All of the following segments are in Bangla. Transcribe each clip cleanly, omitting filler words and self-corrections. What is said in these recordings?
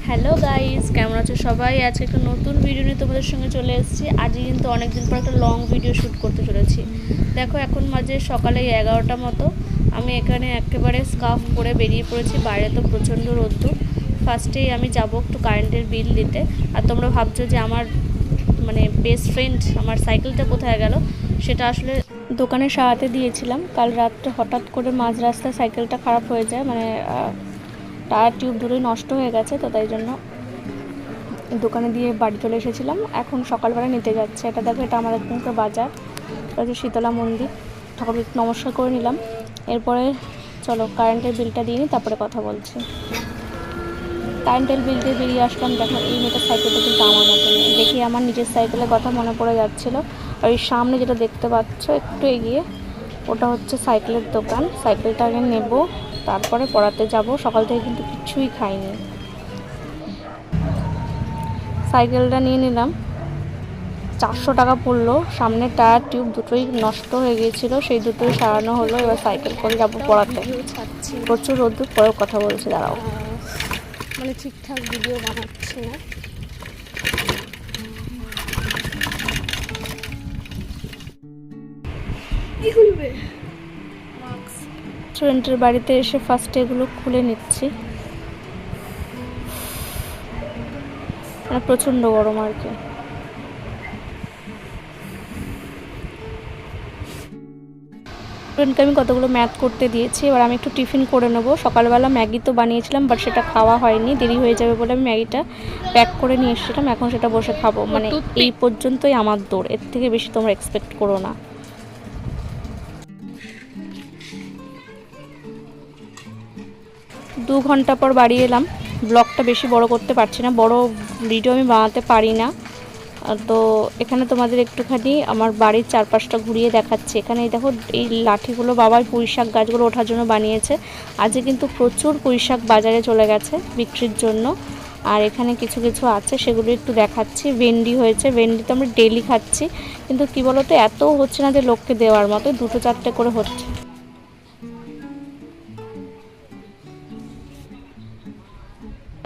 হ্যালো গাইস, কেমন আছো সবাই? আজকে একটা নতুন ভিডিও নিয়ে তোমাদের সঙ্গে চলে এসেছি। আজকে কিন্তু অনেকদিন পর একটা লং ভিডিও শ্যুট করতে চলেছি। দেখো এখন মাঝে সকালে 11টা মতো। আমি এখানে একেবারে স্কার্ফ পরে বেরিয়ে পড়েছি। বাইরে তো প্রচণ্ড রোদ্দুর। ফার্স্টেই আমি যাব একটু কারেন্টের বিল দিতে। আর তোমরা ভাবছো যে আমার বেস্ট ফ্রেন্ড আমার সাইকেলটা কোথায় গেল। সেটা আসলে দোকানে সারাতে দিয়েছিলাম। কাল রাত্রে হঠাৎ করে মাঝ রাস্তায় সাইকেলটা খারাপ হয়ে যায়, টায়ার টিউব দুটোই নষ্ট হয়ে গেছে। তো তাই জন্য দোকানে দিয়ে বাড়ি চলে এসেছিলাম। এখন সকালবেলা নিতে যাচ্ছে। এটা দেখো, এটা আমাদের এখানকার বাজার। এটা হচ্ছে শীতলা মন্দির। ঠাকুরকে নমস্কার করে নিলাম। এরপরে চলো কারেন্টের বিলটা দিয়ে নিই, তারপরে কথা বলছি। কারেন্টের বিল দিয়ে বেরিয়ে আসলাম। দেখো এই মেয়েটার সাইকেলটা কিন্তু আমার মতো নেই। দেখি আমার নিজের সাইকেলের কথা মনে পড়ে যাচ্ছিলো। আর এই সামনে যেটা দেখতে পাচ্ছ একটু এগিয়ে, ওটা হচ্ছে সাইকেলের দোকান। সাইকেলটা আগে নেব, তারপরে পড়াতে যাব। সকাল থেকে কিন্তু কিছুই খাইনি। সাইকেলটা নিয়ে নিলাম, 400 টাকা পড়লো। সামনে টায়ার টিউব দুটোই নষ্ট হয়ে গিয়েছিলো, সেই দুটোই সারানো হলো। এবার সাইকেল করে যাবো পড়াতে। প্রচুর রোদ্দুর, পরেও কথা বলছি, দাঁড়াও। ঠিকঠাক ভিডিও বানাচ্ছে না। স্টুডেন্টের বাড়িতে এসে ফার্স্টে এগুলো খুলে নিচ্ছি। প্রচণ্ড গরম আর কি। স্টুডেন্টকে আমি কতগুলো ম্যাথ করতে দিয়েছি। এবার আমি একটু টিফিন করে নেবো। সকালবেলা ম্যাগি তো বানিয়েছিলাম, বাট সেটা খাওয়া হয়নি, দেরি হয়ে যাবে বলে আমি ম্যাগিটা প্যাক করে নিয়ে এসেছিলাম। এখন সেটা বসে খাবো। এই পর্যন্তই আমার দৌড়, এর থেকে বেশি তোমরা এক্সপেক্ট করো না। 2 ঘন্টা পর বাড়ি এলাম। ব্লগটা বেশি বড় করতে পারছি না, বড় ভিডিও আমি বানাতে পারি না। তো এখানে তোমাদের একটুখানি আমার বাড়ির চারপাশটা ঘুরিয়ে দেখাচ্ছি। এখানে দেখো এই লাঠিগুলো বাবার পুঁইশাক গাছগুলো ওঠার জন্য বানিয়েছে। আজকে কিন্তু প্রচুর পুঁইশাক বাজারে চলে গেছে বিক্রির জন্য। আর এখানে কিছু কিছু আছে, সেগুলো একটু দেখাচ্ছি। ভেন্ডি হয়েছে, ভেন্ডি তো আমরা ডেলি খাচ্ছি, কিন্তু কি বলতো এত হচ্ছে না যে লোককে দেওয়ার মতো, 2-4টে করে হচ্ছে।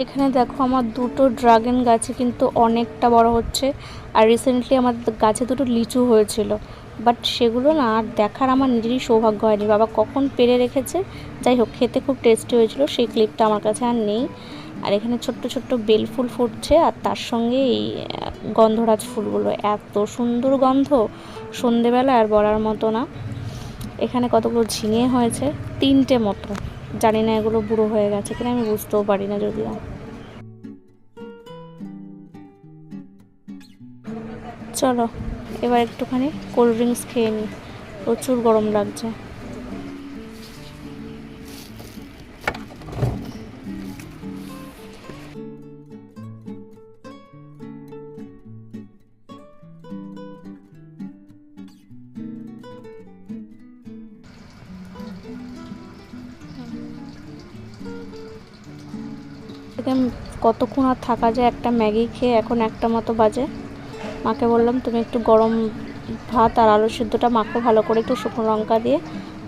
এখানে দেখো আমার দুটো ড্রাগন গাছে কিন্তু অনেকটা বড় হচ্ছে। আর রিসেন্টলি আমার গাছে দুটো লিচু হয়েছিল, বাট সেগুলো না আর দেখার আমার নিজেরই সৌভাগ্য হয়নি। বাবা কখন পেরে রেখেছে। যাই হোক, খেতে খুব টেস্টি হয়েছিল। সেই ক্লিপটা আমার কাছে আর নেই। আর এখানে ছোট্ট ছোট্ট বেল ফুল ফুটছে, আর তার সঙ্গে এই গন্ধরাজ ফুলগুলো, এত সুন্দর গন্ধ সন্ধেবেলা আর বলার মতো না। এখানে কতগুলো ঝিঙে হয়েছে, 3টে মতো। জানি না এগুলো বুড়ো হয়ে গেছে কিনা, আমি বুঝতেও পারি না যদিও। চলো এবার একটুখানি কোল্ড ড্রিঙ্কস খেয়ে নিই, প্রচুর গরম লাগছে। কতক্ষণ আর থাকা যায় একটা ম্যাগি খেয়ে। এখন 1টা মতো বাজে। মাকে বললাম তুমি একটু গরম ভাত আর আলু সিদ্ধটা মাখো ভালো করে, একটু শুকনো লঙ্কা দিয়ে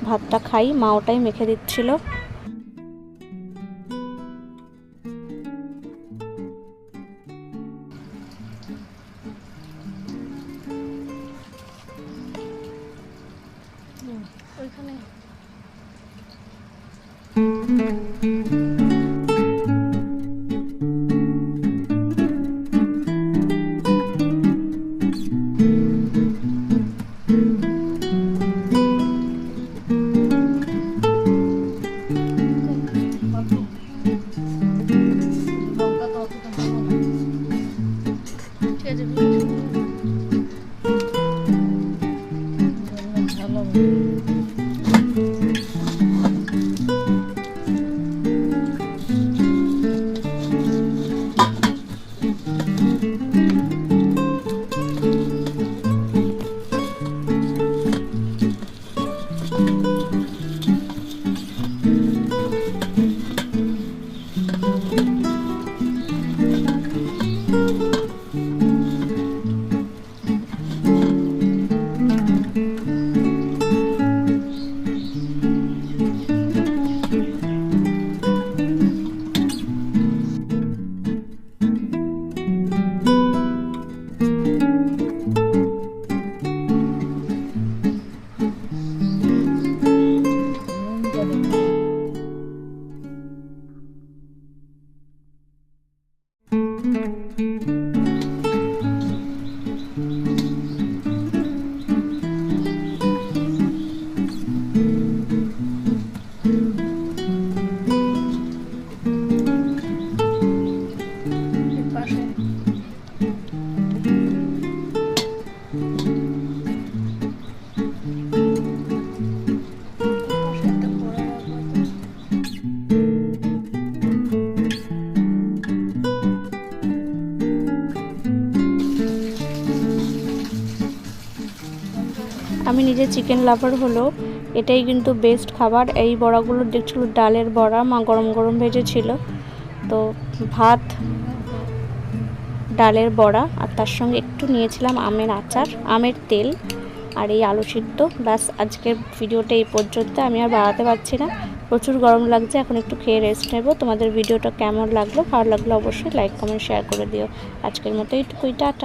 ভাতটা খাই। মা ওটাই মেখে দিচ্ছিল। ওইখানে আমি নিজে চিকেন লাভার হলো এটাই কিন্তু বেস্ট খাবার। এই বড়াগুলো দেখছিল ডালের বড়া, মা গরম গরম ভেজেছিল। তো ভাত, ডালের বড়া আর তার সঙ্গে একটু নিয়েছিলাম আমের আচার, আমের তেল আর এই আলু সিদ্ধ। ব্যাস আজকের ভিডিওটা এই পর্যন্ত, আমি আর বাড়াতে পারছি না, প্রচুর গরম লাগছে। এখন একটু খেয়ে রেস্ট নেব। তোমাদের ভিডিওটা কেমন লাগলো, ভালো লাগলো অবশ্যই লাইক কমেন্ট শেয়ার করে দিও। আজকের মতো এইটুকুই, টাটা।